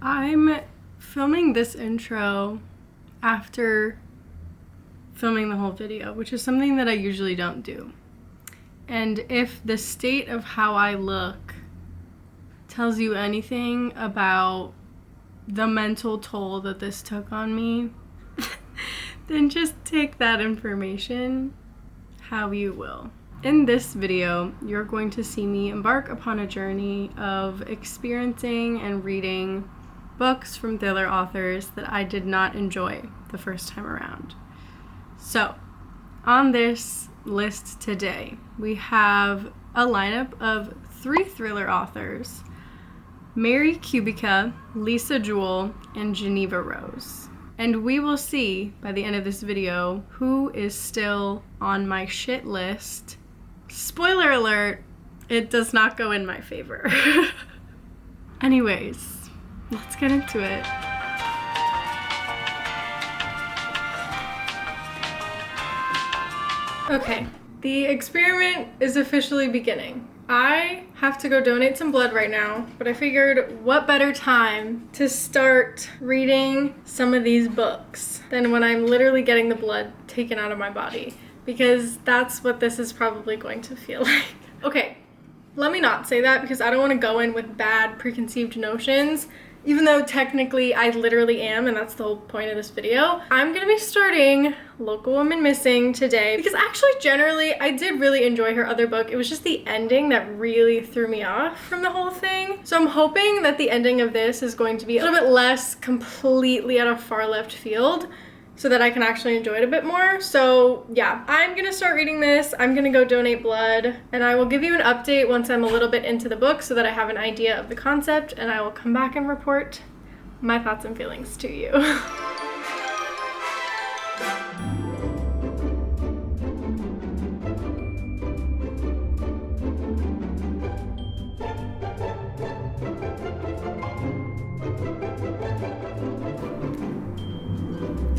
I'm filming this intro after filming the whole video, which is something that I usually don't do. And if the state of how I look tells you anything about the mental toll that this took on me, then just take that information how you will. In this video, you're going to see me embark upon a journey of experiencing and reading books from thriller authors that I did not enjoy the first time around. So, on this list today, we have a lineup of 3 thriller authors: Mary Kubica, Lisa Jewell, and Geneva Rose. And we will see by the end of this video who is still on my shit list. Spoiler alert, it does not go in my favor. Anyways, let's get into it. Okay, the experiment is officially beginning. I have to go donate some blood right now, but I figured what better time to start reading some of these books than when I'm literally getting the blood taken out of my body, because that's what this is probably going to feel like. Okay, let me not say that because I don't want to go in with bad preconceived notions, even though technically I literally am, and that's the whole point of this video. I'm gonna be starting Local Woman Missing today because actually generally I did really enjoy her other book. It was just the ending that really threw me off from the whole thing. So I'm hoping that the ending of this is going to be a little bit less completely out of far left field, so that I can actually enjoy it a bit more. So yeah, I'm gonna start reading this. I'm gonna go donate blood, and I will give you an update once I'm a little bit into the book so that I have an idea of the concept, and I will come back and report my thoughts and feelings to you.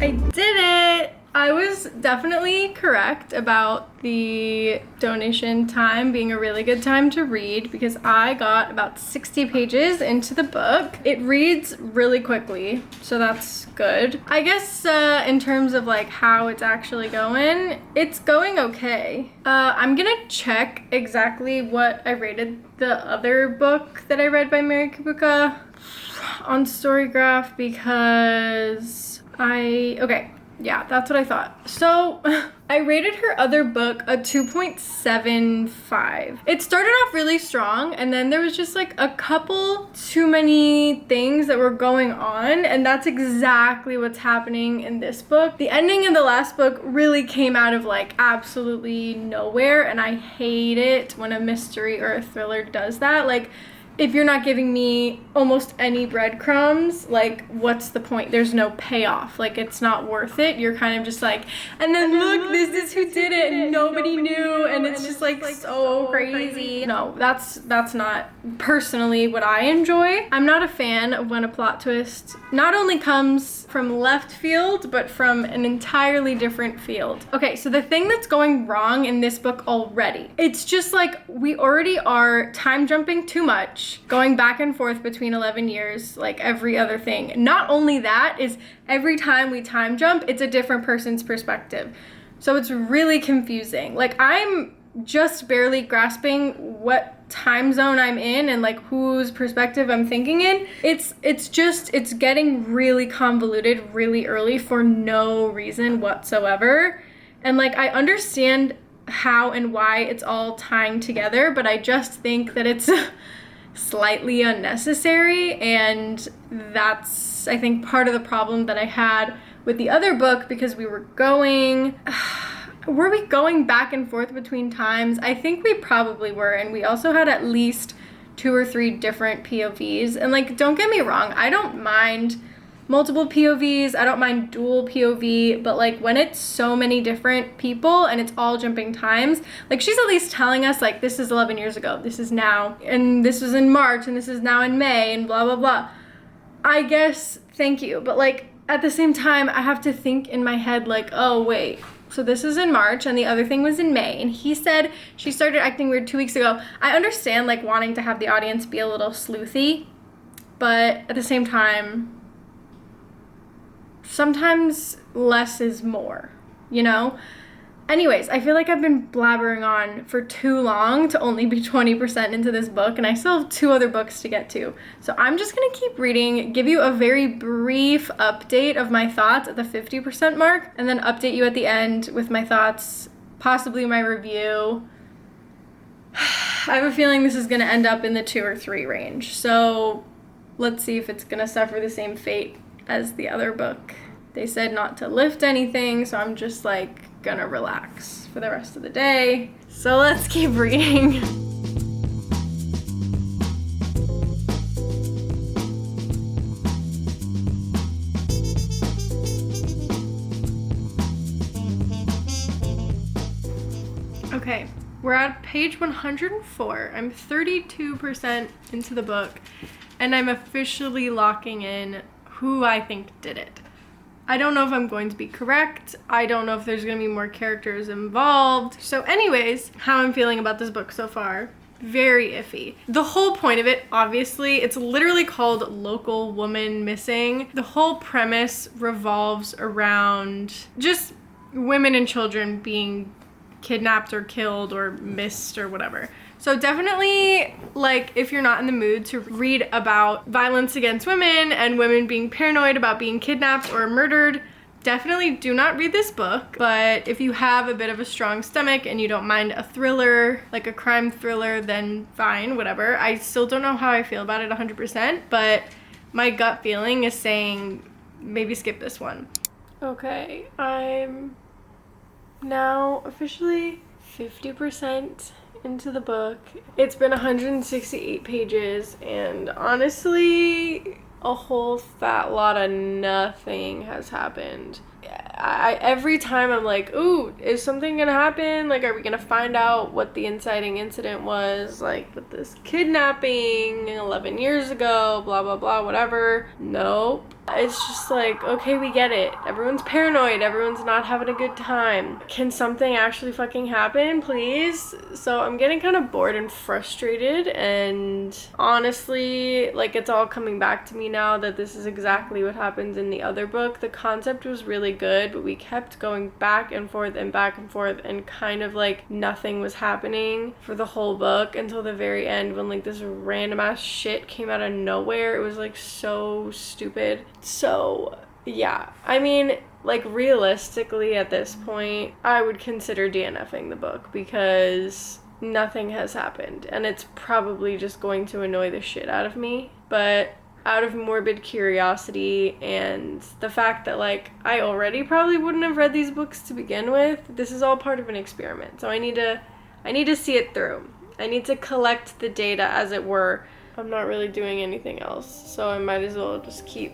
I did it! I was definitely correct about the donation time being a really good time to read because I got about 60 pages into the book. It reads really quickly, so that's good. I guess in terms of like how it's actually going, it's going okay. I'm gonna check exactly what I rated the other book that I read by Mary Kubica on Storygraph because yeah, that's what I thought. So I rated her other book a 2.75. It started off really strong, and then there was just like a couple too many things that were going on, and that's exactly what's happening in this book. The ending in the last book really came out of like absolutely nowhere, and I hate it when a mystery or a thriller does that. Like, if you're not giving me almost any breadcrumbs, like, what's the point? There's no payoff. Like, it's not worth it. You're kind of just like, and then look, this is who did it, and nobody knew, and it's just like so crazy. No, that's not personally what I enjoy. I'm not a fan of when a plot twist not only comes from left field, but from an entirely different field. Okay, so the thing that's going wrong in this book already, it's just like we already are time jumping too much, going back and forth between 11 years, like every other thing. Not only that, is every time we time jump, it's a different person's perspective. So it's really confusing. Like, I'm just barely grasping what time zone I'm in and like whose perspective I'm thinking in. It's getting really convoluted really early for no reason whatsoever. And like, I understand how and why it's all tying together, but I just think that it's slightly unnecessary, and that's, I think, part of the problem that I had with the other book, because were we going back and forth between times? I think we probably were, and we also had at least 2 or 3 different POVs, and like, don't get me wrong, I don't mind multiple POVs, I don't mind dual POV, but like when it's so many different people and it's all jumping times, like she's at least telling us like, this is 11 years ago, this is now, and this was in March, and this is now in May, and blah blah blah. I guess, thank you, but like at the same time I have to think in my head like, oh wait, so this is in March and the other thing was in May, and he said she started acting weird 2 weeks ago. I understand like wanting to have the audience be a little sleuthy, but at the same time, sometimes less is more, you know? Anyways, I feel like I've been blabbering on for too long to only be 20% into this book, and I still have 2 other books to get to. So I'm just gonna keep reading, give you a very brief update of my thoughts at the 50% mark, and then update you at the end with my thoughts, possibly my review. I have a feeling this is gonna end up in the 2 or 3 range. So let's see if it's gonna suffer the same fate as the other book. They said not to lift anything, so I'm just like gonna relax for the rest of the day. So let's keep reading. Okay, we're at page 104. I'm 32% into the book, and I'm officially locking in who I think did it. I don't know if I'm going to be correct. I don't know if there's going to be more characters involved. So anyways, how I'm feeling about this book so far, very iffy. The whole point of it, obviously, it's literally called Local Woman Missing. The whole premise revolves around just women and children being kidnapped or killed or missed or whatever. So definitely, like, if you're not in the mood to read about violence against women and women being paranoid about being kidnapped or murdered, definitely do not read this book. But if you have a bit of a strong stomach and you don't mind a thriller, like a crime thriller, then fine, whatever. I still don't know how I feel about it 100%, but my gut feeling is saying maybe skip this one. Okay, I'm now officially 50% into the book. It's been 168 pages, and honestly, a whole fat lot of nothing has happened. Every time I'm like, ooh, is something gonna happen? Like, are we gonna find out what the inciting incident was, like with this kidnapping 11 years ago, blah blah blah, whatever. Nope. It's just like, okay, we get it. Everyone's paranoid. Everyone's not having a good time. Can something actually fucking happen, please? So I'm getting kind of bored and frustrated, and honestly, like, it's all coming back to me now that this is exactly what happens in the other book. The concept was really good, but we kept going back and forth and kind of like nothing was happening for the whole book until the very end when like this random ass shit came out of nowhere. It was like so stupid. So yeah, I mean, like, realistically at this point, I would consider DNFing the book because nothing has happened, and it's probably just going to annoy the shit out of me. But out of morbid curiosity and the fact that, like, I already probably wouldn't have read these books to begin with, this is all part of an experiment. So I need to see it through. I need to collect the data, as it were. I'm not really doing anything else, so I might as well just keep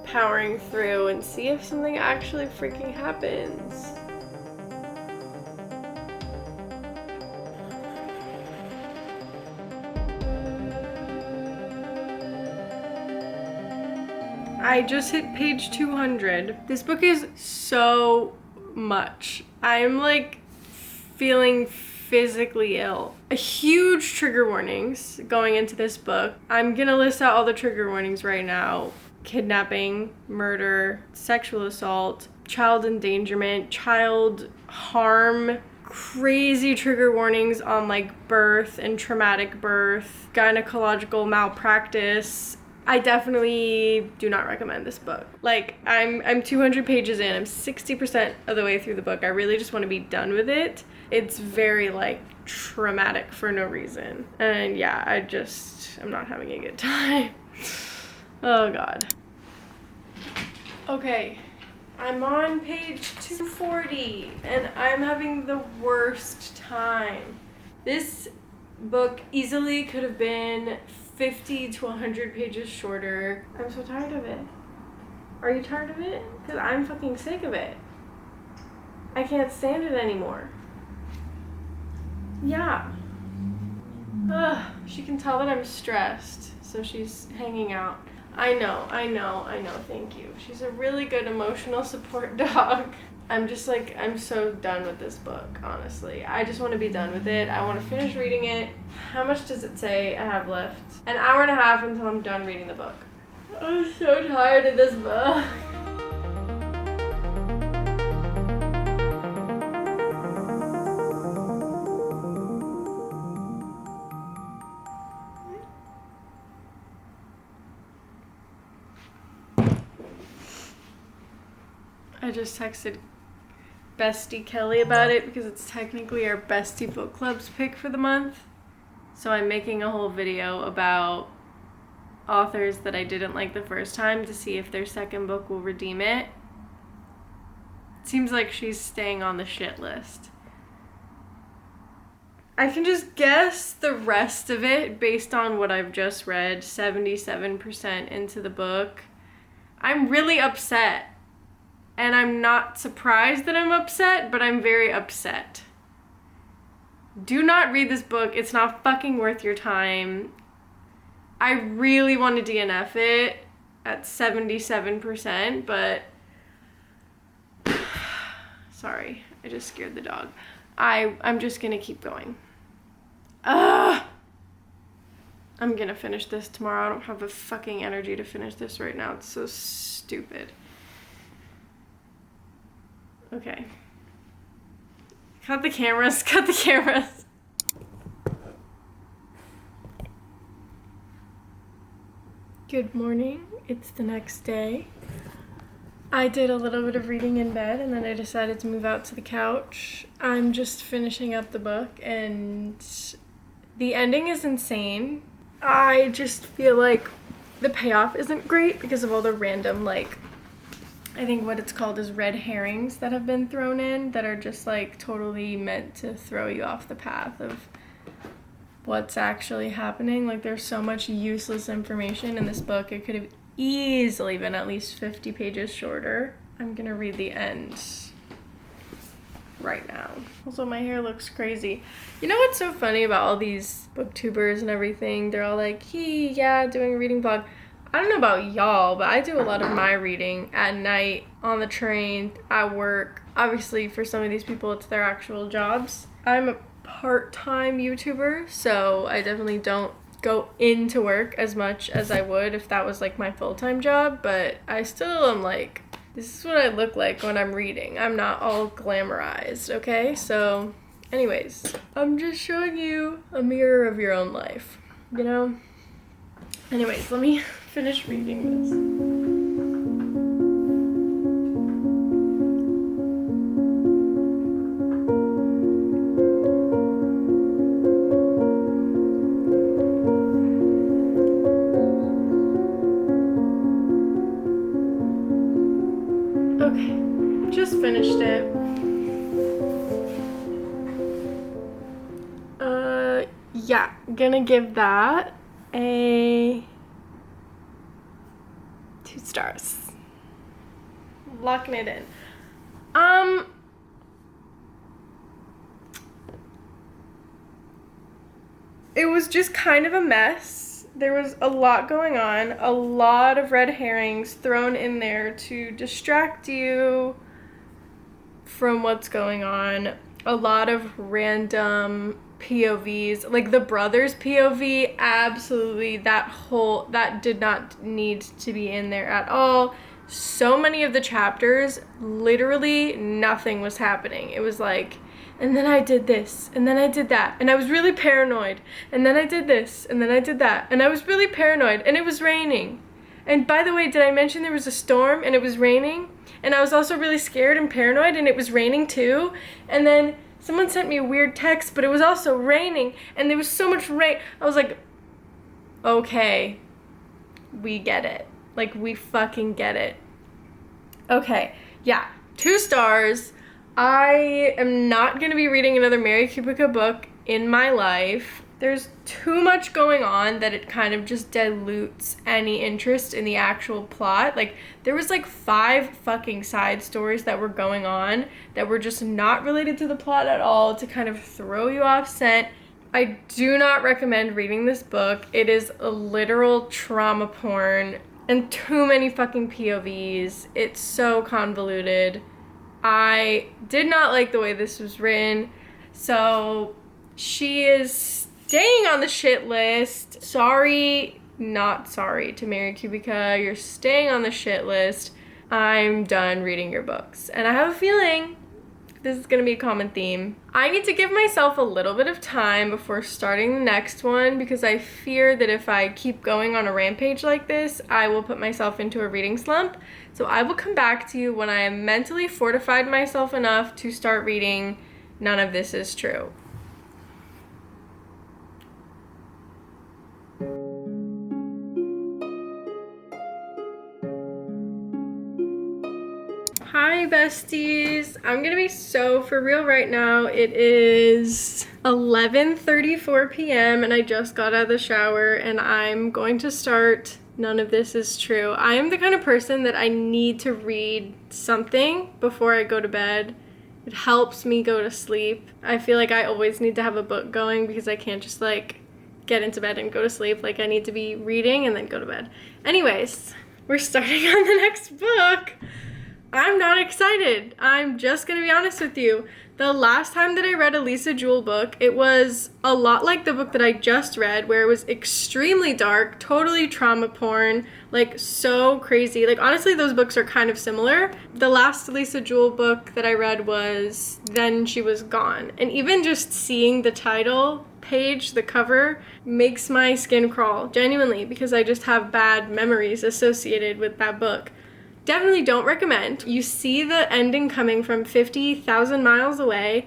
powering through and see if something actually freaking happens. I just hit page 200. This book is so much. I'm like feeling physically ill. A huge trigger warnings going into this book. I'm gonna list out all the trigger warnings right now. Kidnapping, murder, sexual assault, child endangerment, child harm, crazy trigger warnings on like birth and traumatic birth, gynecological malpractice. I definitely do not recommend this book. Like, I'm 200 pages in. I'm 60% of the way through the book. I really just want to be done with it. It's very like traumatic for no reason. And yeah, I'm not having a good time. Oh God. Okay, I'm on page 240 and I'm having the worst time. This book easily could have been 50 to 100 pages shorter. I'm so tired of it. Are you tired of it? Because I'm fucking sick of it. I can't stand it anymore. Yeah. Ugh, she can tell that I'm stressed, so she's hanging out. I know, thank you. She's a really good emotional support dog. I'm just like, I'm so done with this book, honestly. I just want to be done with it. I want to finish reading it. How much does it say I have left? An hour and a half until I'm done reading the book. I'm so tired of this book. I just texted Bestie Kelly about it because it's technically our Bestie Book Club's pick for the month. So I'm making a whole video about authors that I didn't like the first time to see if their second book will redeem it. It seems like she's staying on the shit list. I can just guess the rest of it based on what I've just read, 77% into the book. I'm really upset. And I'm not surprised that I'm upset, but I'm very upset. Do not read this book. It's not fucking worth your time. I really want to DNF it at 77%, but sorry, I just scared the dog. I'm just gonna keep going. I'm gonna finish this tomorrow. I don't have the fucking energy to finish this right now. It's so stupid. Okay. Cut the cameras, cut the cameras. Good morning, it's the next day. I did a little bit of reading in bed and then I decided to move out to the couch. I'm just finishing up the book and the ending is insane. I just feel like the payoff isn't great because of all the random, like, I think what it's called is red herrings that have been thrown in that are just like totally meant to throw you off the path of what's actually happening. Like there's so much useless information in this book. It could have easily been at least 50 pages shorter. I'm gonna read the end right now. Also, my hair looks crazy. You know what's so funny about all these booktubers and everything? They're all like, yeah, doing a reading vlog. I don't know about y'all, but I do a lot of my reading at night, on the train, at work. Obviously, for some of these people, it's their actual jobs. I'm a part-time YouTuber, so I definitely don't go into work as much as I would if that was like my full-time job, but I still am like, this is what I look like when I'm reading. I'm not all glamorized, okay? So, anyways, I'm just showing you a mirror of your own life, you know? Anyways, let me finish reading this. Okay, just finished it. Yeah, gonna give that a 2 stars. Locking it in. It was just kind of a mess. There was a lot going on, a lot of red herrings thrown in there to distract you from what's going on. A lot of random POVs, like the brothers POV, absolutely, that did not need to be in there at all. So many of the chapters, literally nothing was happening. It was like, and then I did this, and then I did that, and I was really paranoid, and then I did this, and then I did that, and I was really paranoid, and it was raining. And by the way, did I mention there was a storm and it was raining? And I was also really scared and paranoid and it was raining too. And then someone sent me a weird text, but it was also raining and there was so much rain. I was like, okay, we get it. Like, we fucking get it. Okay, yeah, 2 stars. I am not going to be reading another Mary Kubica book in my life. There's too much going on that it kind of just dilutes any interest in the actual plot. Like, there was like 5 fucking side stories that were going on that were just not related to the plot at all to kind of throw you off scent. I do not recommend reading this book. It is a literal trauma porn and too many fucking POVs. It's so convoluted. I did not like the way this was written. So she is staying on the shit list. Sorry not sorry to marry Kubica. You're staying on the shit list. I'm done reading your books. And I have a feeling this is gonna be a common theme. I need to give myself a little bit of time before starting the next one because I fear that if I keep going on a rampage like this, I will put myself into a reading slump. So I will come back to you when I am mentally fortified myself enough to start reading None of This Is True. Hi besties, I'm gonna be so for real right now. It is 11:34 p.m. and I just got out of the shower and I'm going to start None of This Is True. I am the kind of person that I need to read something before I go to bed. It helps me go to sleep. I feel like I always need to have a book going because I can't just like get into bed and go to sleep. Like I need to be reading and then go to bed. Anyways, we're starting on the next book. I'm not excited. I'm just gonna be honest with you. The last time that I read a Lisa Jewell book, it was a lot like the book that I just read, where it was extremely dark, totally trauma porn, like so crazy. Like honestly, those books are kind of similar. The last Lisa Jewell book that I read was Then She Was Gone. And even just seeing the title page, the cover, makes my skin crawl, genuinely, because I just have bad memories associated with that book. Definitely don't recommend. You see the ending coming from 50,000 miles away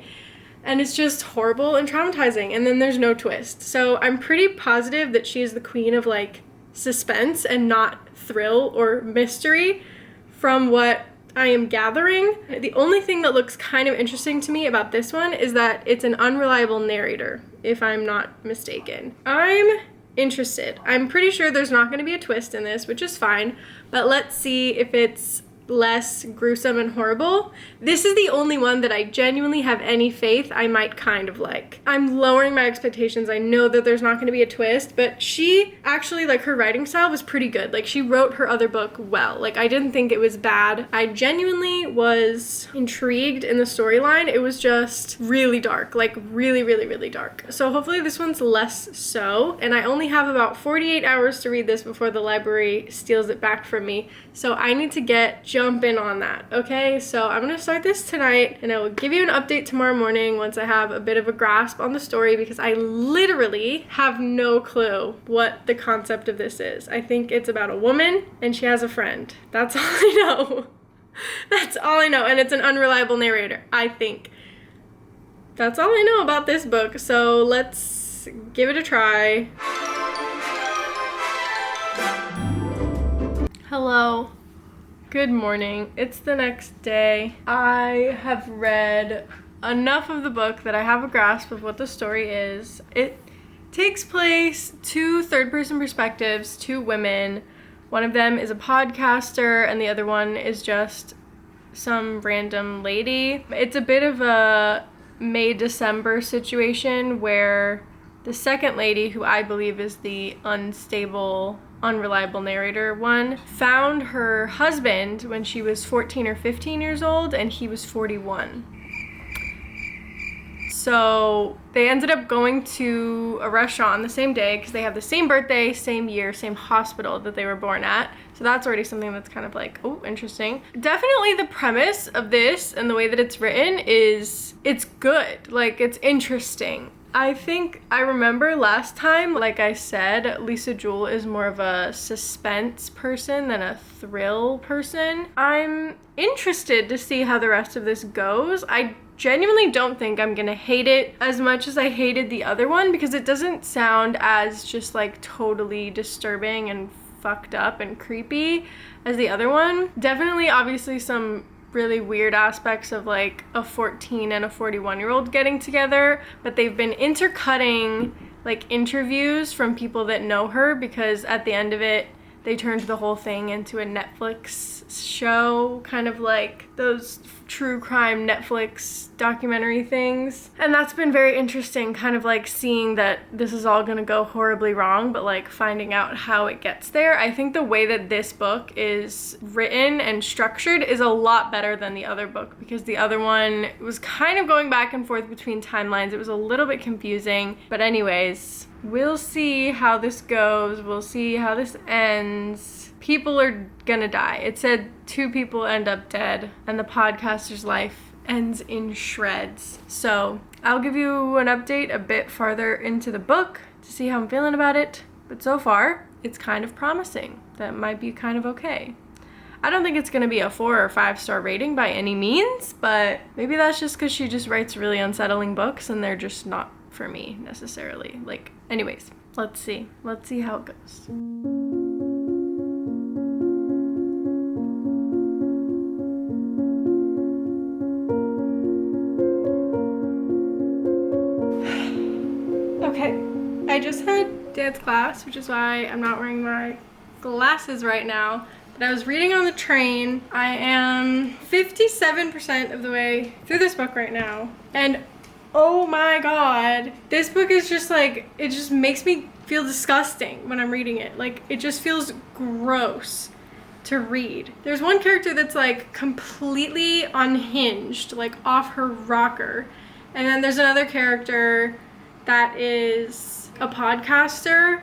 and it's just horrible and traumatizing, and then there's no twist. So I'm pretty positive that she is the queen of like suspense and not thrill or mystery from what I am gathering. The only thing that looks kind of interesting to me about this one is that it's an unreliable narrator, if I'm not mistaken. I'm interested. I'm pretty sure there's not going to be a twist in this, which is fine, but let's see if it's less gruesome and horrible. This is the only one that I genuinely have any faith I might kind of like. I'm lowering my expectations. I know that there's not going to be a twist, but she actually, like, her writing style was pretty good. Like, she wrote her other book well. Like, I didn't think it was bad. I genuinely was intrigued in the storyline. It was just really dark, like really, really, really dark. So hopefully this one's less so, and I only have about 48 hours to read this before the library steals it back from me. So I need to jump in on that, okay? So I'm gonna start this tonight and I will give you an update tomorrow morning once I have a bit of a grasp on the story, because I literally have no clue what the concept of this is. I think it's about a woman and she has a friend. That's all I know. That's all I know, and it's an unreliable narrator, I think. That's all I know about this book, so let's give it a try. Hello. Good morning. It's the next day. I have read enough of the book that I have a grasp of what the story is. It takes place two third-person perspectives, two women. One of them is a podcaster and the other one is just some random lady. It's a bit of a May-December situation where the second lady, who I believe is the unstable, unreliable narrator one, found her husband when she was 14 or 15 years old and he was 41. So they ended up going to a restaurant on the same day because they have the same birthday, same year, same hospital that they were born at. So that's already something that's kind of like, oh, interesting. Definitely the premise of this and the way that it's written is, it's good. Like, it's interesting. I think I remember last time, like I said, Lisa Jewell is more of a suspense person than a thrill person. I'm interested to see how the rest of this goes. I genuinely don't think I'm gonna hate it as much as I hated the other one, because it doesn't sound as just like totally disturbing and fucked up and creepy as the other one. Definitely, obviously, some really weird aspects of like a 14 and a 41-year-old getting together, but they've been intercutting like interviews from people that know her, because at the end of it they turned the whole thing into a Netflix show, kind of like those true crime Netflix documentary things. And that's been very interesting, kind of like seeing that this is all gonna go horribly wrong, but like finding out how it gets there. I think the way that this book is written and structured is a lot better than the other book, because the other one was kind of going back and forth between timelines. It was a little bit confusing, but anyways, we'll see how this goes. We'll see how this ends. People are gonna die. It said 2 people end up dead, and the podcaster's life ends in shreds. So I'll give you an update a bit farther into the book to see how I'm feeling about it. But so far, it's kind of promising. That might be kind of okay. I don't think it's gonna be a 4 or 5 star rating by any means, but maybe that's just because she just writes really unsettling books and they're just not for me necessarily. Like, anyways, let's see. Let's see how it goes. Okay, I just had dance class, which is why I'm not wearing my glasses right now. But I was reading on the train. I am 57% of the way through this book right now. And oh my god, this book is just like, it just makes me feel disgusting when I'm reading it. Like, it just feels gross to read. There's one character that's like completely unhinged, like off her rocker. And then there's another character that is a podcaster,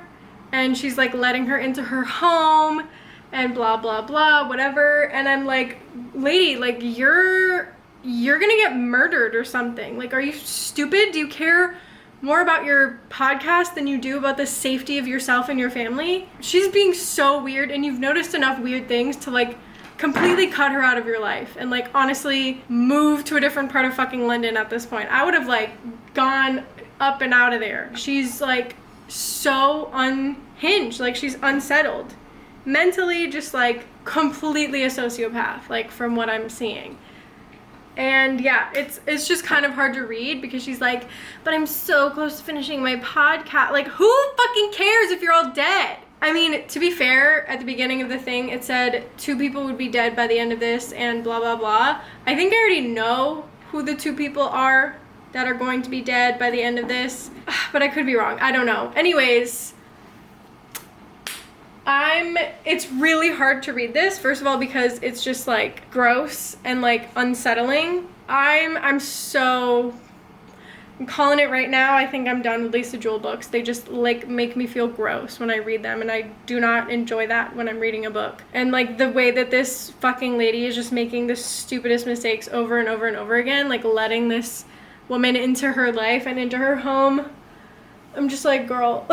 and she's like letting her into her home and blah blah blah, whatever. And I'm like, lady, like you're gonna get murdered or something. Like, are you stupid? Do you care more about your podcast than you do about the safety of yourself and your family? She's being so weird, and you've noticed enough weird things to like completely cut her out of your life and like honestly move to a different part of fucking London at this point. I would have like gone up and out of there. She's like so unhinged, like she's unsettled. Mentally just like completely a sociopath, like from what I'm seeing. And yeah, it's just kind of hard to read because she's like, but I'm so close to finishing my podcast. Like, who fucking cares if you're all dead? I mean, to be fair, at the beginning of the thing, it said 2 people would be dead by the end of this and blah, blah, blah. I think I already know who the 2 people are that are going to be dead by the end of this, but I could be wrong. I don't know. Anyways, it's really hard to read this, first of all, because it's just like gross and like unsettling. I'm calling it right now. I think I'm done with Lisa Jewell books. They just like make me feel gross when I read them, and I do not enjoy that when I'm reading a book. And like the way that this fucking lady is just making the stupidest mistakes over and over and over again, like letting this woman into her life and into her home. I'm just like, girl,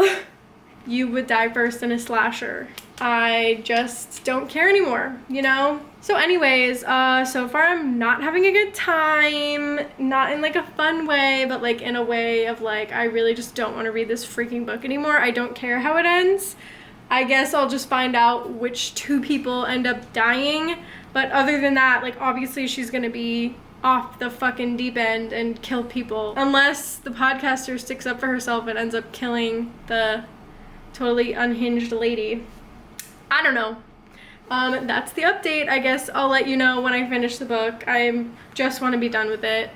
you would die first in a slasher. I just don't care anymore, you know? So anyways, so far I'm not having a good time, not in like a fun way, but like in a way of like, I really just don't want to read this freaking book anymore. I don't care how it ends. I guess I'll just find out which 2 people end up dying. But other than that, like obviously she's gonna be off the fucking deep end and kill people. Unless the podcaster sticks up for herself and ends up killing the totally unhinged lady. I don't know. That's the update. I guess I'll let you know when I finish the book. I just want to be done with it.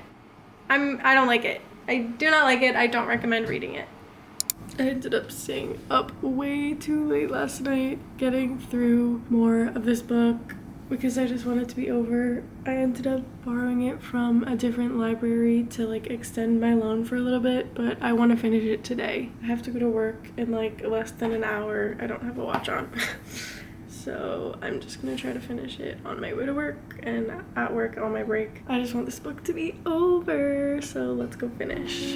I don't like it. I do not like it. I don't recommend reading it. I ended up staying up way too late last night getting through more of this book because I just want it to be over. I ended up borrowing it from a different library to like extend my loan for a little bit, but I want to finish it today. I have to go to work in like less than an hour. I don't have a watch on. So I'm just gonna try to finish it on my way to work and at work on my break. I just want this book to be over, so let's go finish.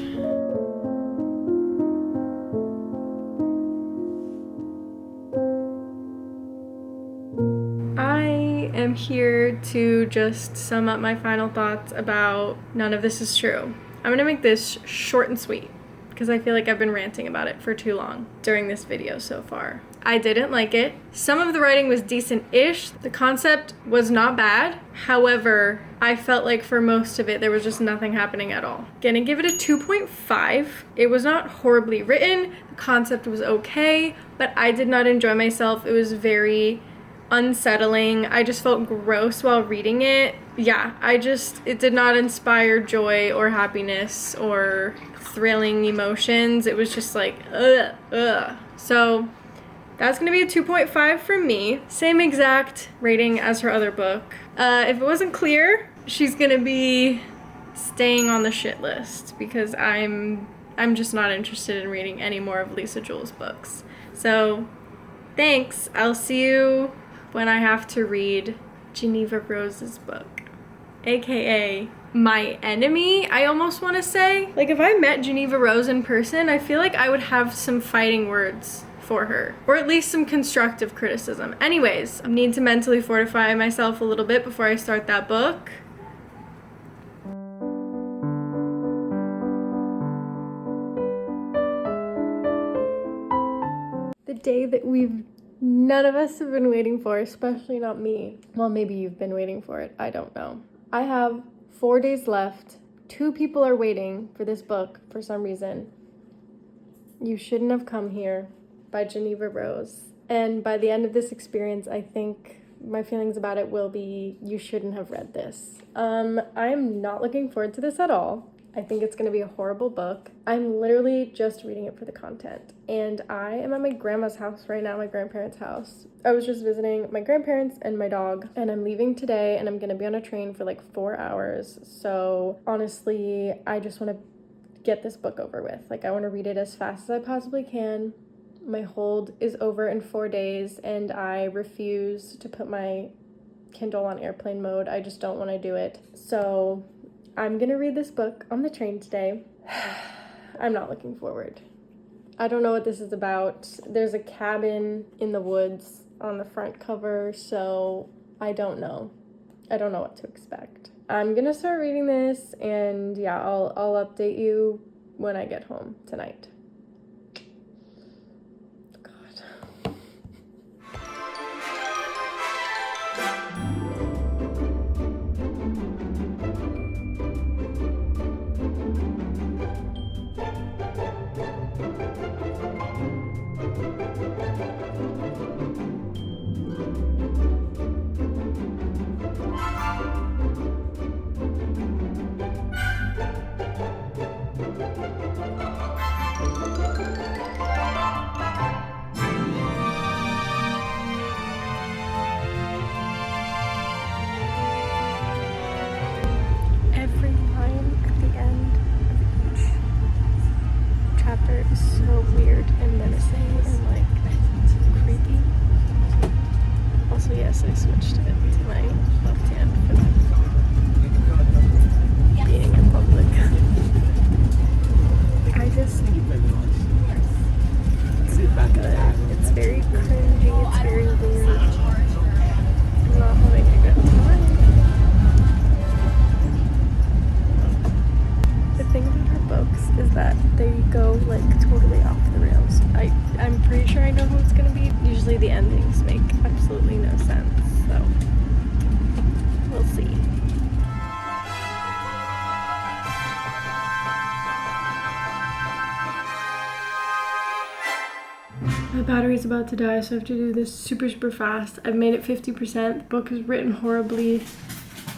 I am here to just sum up my final thoughts about None of This Is True. I'm gonna make this short and sweet because I feel like I've been ranting about it for too long during this video so far. I didn't like it. Some of the writing was decent-ish. The concept was not bad. However, I felt like for most of it, there was just nothing happening at all. Gonna give it a 2.5. It was not horribly written. The concept was okay, but I did not enjoy myself. It was very unsettling. I just felt gross while reading it. Yeah, it did not inspire joy or happiness or thrilling emotions. It was just like, ugh. So that's gonna be a 2.5 from me. Same exact rating as her other book. If it wasn't clear, she's gonna be staying on the shit list because I'm I'm just not interested in reading any more of Lisa Jewell's books. So thanks. I'll see you when I have to read Jeneva Rose's book, aka my enemy, I almost want to say. Like, if I met Jeneva Rose in person, I feel like I would have some fighting words for her, or at least some constructive criticism. Anyways, I need to mentally fortify myself a little bit before I start that book. The day that none of us have been waiting for, especially not me. Well, maybe you've been waiting for it, I don't know. I have 4 days left. 2 people are waiting for this book for some reason. You Shouldn't Have Come Here by Jeneva Rose. And by the end of this experience, I think my feelings about it will be, you shouldn't have read this. I'm not looking forward to this at all. I think it's gonna be a horrible book. I'm literally just reading it for the content. And I am at my grandma's house right now, my grandparents' house. I was just visiting my grandparents and my dog, and I'm leaving today, and I'm gonna be on a train for like 4 hours. So honestly, I just wanna get this book over with. Like, I wanna read it as fast as I possibly can. My hold is over in 4 days, and I refuse to put my Kindle on airplane mode. I just don't wanna do it. So I'm gonna read this book on the train today. I'm not looking forward. I don't know what this is about. There's a cabin in the woods on the front cover, so I don't know. I don't know what to expect. I'm gonna start reading this, and yeah, I'll update you when I get home tonight. Every line at the end of each chapter is so weird and menacing and like creepy. Also, yes, I switched it to my left hand for being in public. It's not good. It's very cringy. It's very weird. I'm not having a good time. The thing about her books is that they go like totally off the rails. I'm pretty sure I know who it's gonna be. Usually the endings make absolutely no sense, so we'll see. My battery's about to die, so I have to do this super fast. I've made it 50%. The book is written horribly.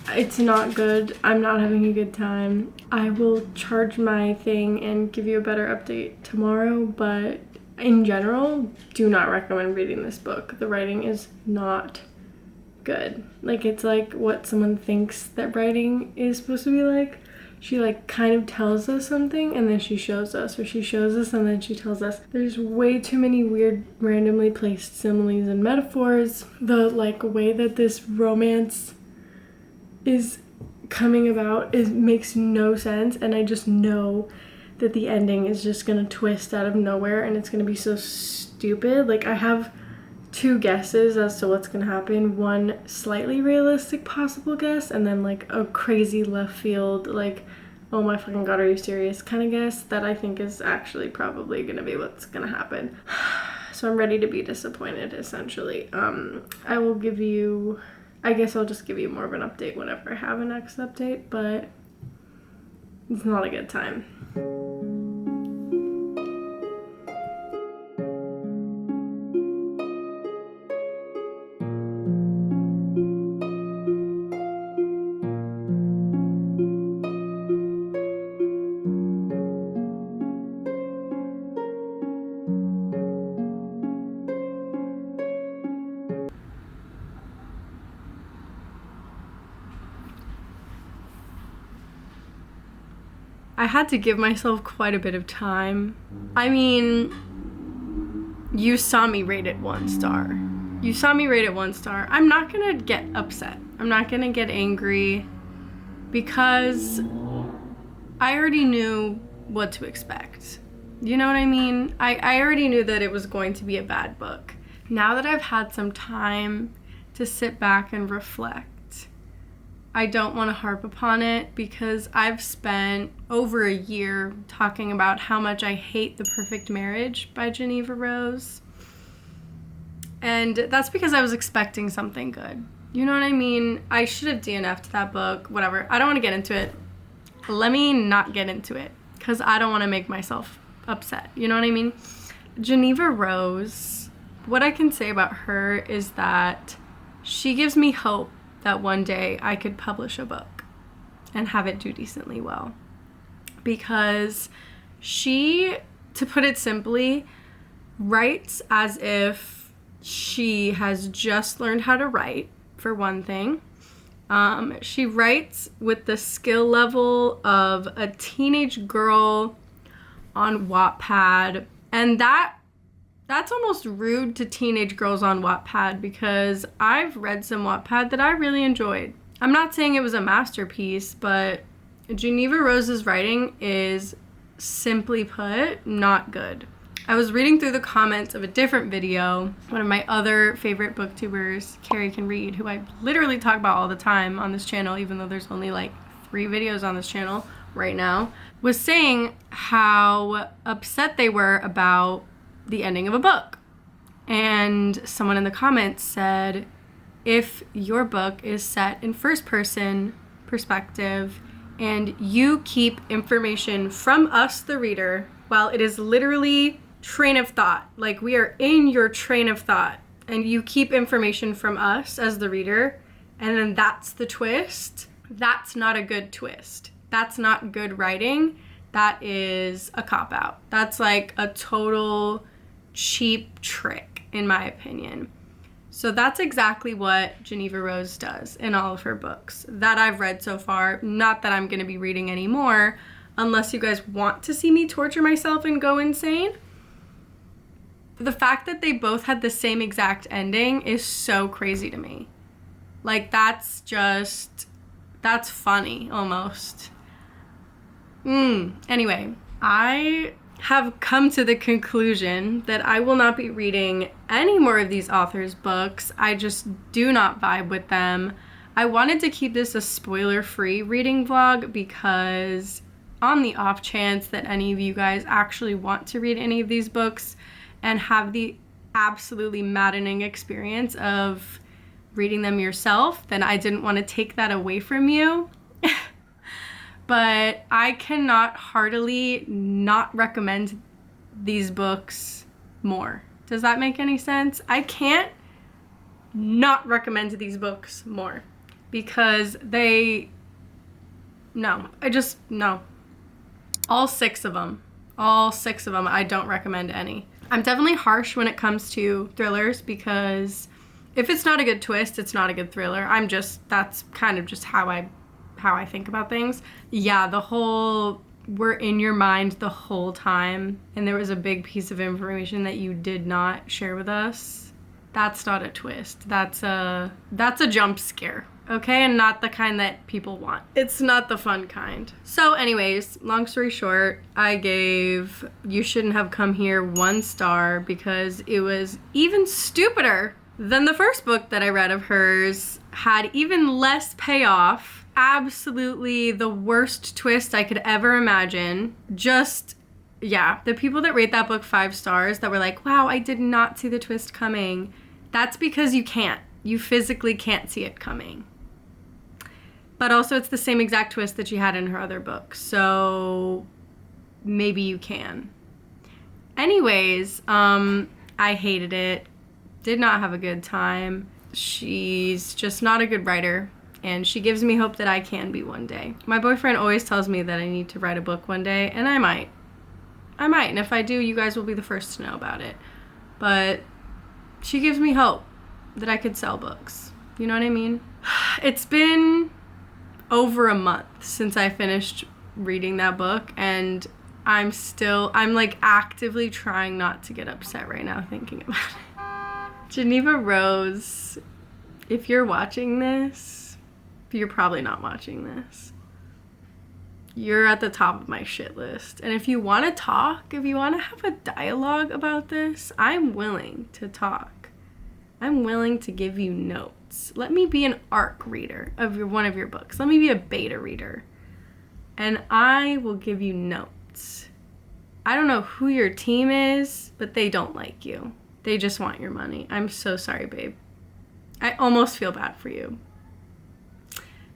It's not good. I'm not having a good time. I will charge my thing and give you a better update tomorrow, but in general, do not recommend reading this book. The writing is not good. Like, it's like what someone thinks that writing is supposed to be like. She like kind of tells us something and then she shows us, or she shows us and then she tells us. There's way too many weird randomly placed similes and metaphors. The like way that this romance is coming about makes no sense, and I just know that the ending is just gonna twist out of nowhere and it's gonna be so stupid. Like, I have 2 guesses as to what's gonna happen. One slightly realistic possible guess, and then like a crazy left field, like, oh my fucking god, are you serious kind of guess that I think is actually probably gonna be what's gonna happen. So I'm ready to be disappointed, essentially. I guess I'll just give you more of an update whenever I have a next update, but it's not a good time. I had to give myself quite a bit of time. I mean, you saw me rate it 1 star. You saw me rate it 1 star. I'm not gonna get upset. I'm not gonna get angry because I already knew what to expect. You know what I mean? I already knew that it was going to be a bad book. Now that I've had some time to sit back and reflect, I don't want to harp upon it because I've spent over a year talking about how much I hate The Perfect Marriage by Jeneva Rose. And that's because I was expecting something good. You know what I mean? I should have DNF'd that book, whatever. I don't want to get into it. Let me not get into it because I don't want to make myself upset. You know what I mean? Jeneva Rose, what I can say about her is that she gives me hope that one day I could publish a book and have it do decently well. Because she, to put it simply, writes as if she has just learned how to write, for one thing. She writes with the skill level of a teenage girl on Wattpad, and that's almost rude to teenage girls on Wattpad because I've read some Wattpad that I really enjoyed. I'm not saying it was a masterpiece, but Jeneva Rose's writing is, simply put, not good. I was reading through the comments of a different video. One of my other favorite booktubers, Carrie Can Read, who I literally talk about all the time on this channel, even though there's only like 3 videos on this channel right now, was saying how upset they were about the ending of a book. And someone in the comments said, if your book is set in first person perspective and you keep information from us, the reader, while it is literally train of thought, like we are in your train of thought, and you keep information from us as the reader, and then that's the twist, that's not a good twist. That's not good writing. That is a cop-out. That's like a total cheap trick, in my opinion. So that's exactly what Jeneva Rose does in all of her books that I've read so far. Not that I'm going to be reading any more, unless you guys want to see me torture myself and go insane. The fact that they both had the same exact ending is so crazy to me. Like, that's funny, almost. Anyway, I have come to the conclusion that I will not be reading any more of these authors' books. I just do not vibe with them. I wanted to keep this a spoiler-free reading vlog because on the off chance that any of you guys actually want to read any of these books and have the absolutely maddening experience of reading them yourself, then I didn't want to take that away from you. But I cannot heartily not recommend these books more. Does that make any sense? I can't not recommend these books more because no. All six of them, I don't recommend any. I'm definitely harsh when it comes to thrillers because if it's not a good twist, it's not a good thriller. That's kind of just how I think about things. Yeah, the whole we're in your mind the whole time and there was a big piece of information that you did not share with us. That's not a twist. That's a jump scare, okay? And not the kind that people want. It's not the fun kind. So anyways, long story short, I gave You Shouldn't Have Come Here 1 star because it was even stupider than the first book that I read of hers, had even less payoff. Absolutely the worst twist I could ever imagine. Yeah, the people that rate that book 5 stars that were like, wow, I did not see the twist coming. That's because you can't. You physically can't see it coming. But also it's the same exact twist that she had in her other books. So maybe you can. Anyways, I hated it. Did not have a good time. She's just not a good writer. And she gives me hope that I can be one day. My boyfriend always tells me that I need to write a book one day, and I might. And if I do, you guys will be the first to know about it. But she gives me hope that I could sell books. You know what I mean? It's been over a month since I finished reading that book, and I'm like actively trying not to get upset right now thinking about it. Geneva Rose, if you're watching this, you're probably not watching this. You're at the top of my shit list. And if you want to talk, if you want to have a dialogue about this, I'm willing to talk. I'm willing to give you notes. Let me be an ARC reader of one of your books. Let me be a beta reader. And I will give you notes. I don't know who your team is, but they don't like you. They just want your money. I'm so sorry, babe. I almost feel bad for you.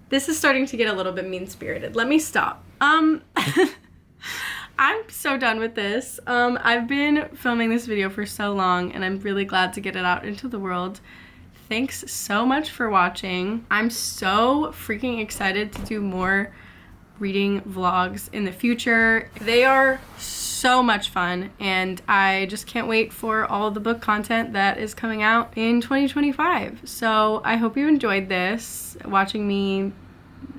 This is starting to get a little bit mean-spirited. Let me stop. I'm so done with this. I've been filming this video for so long, and I'm really glad to get it out into the world. Thanks so much for watching. I'm so freaking excited to do more reading vlogs in the future. They are so much fun, and I just can't wait for all the book content that is coming out in 2025. So I hope you enjoyed this, watching me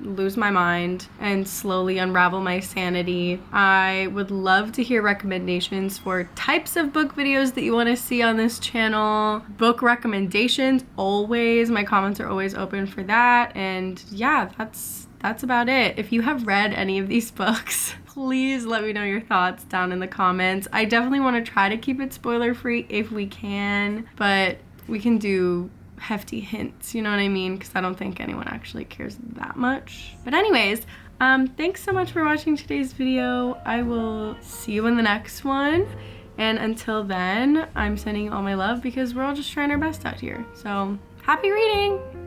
lose my mind and slowly unravel my sanity. I would love to hear recommendations for types of book videos that you want to see on this channel. Book recommendations, always. My comments are always open for that. And yeah, that's about it. If you have read any of these books, please let me know your thoughts down in the comments. I definitely want to try to keep it spoiler free if we can, but we can do hefty hints, you know what I mean? Because I don't think anyone actually cares that much. But anyways, thanks so much for watching today's video. I will see you in the next one. And until then, I'm sending you all my love because we're all just trying our best out here. So happy reading!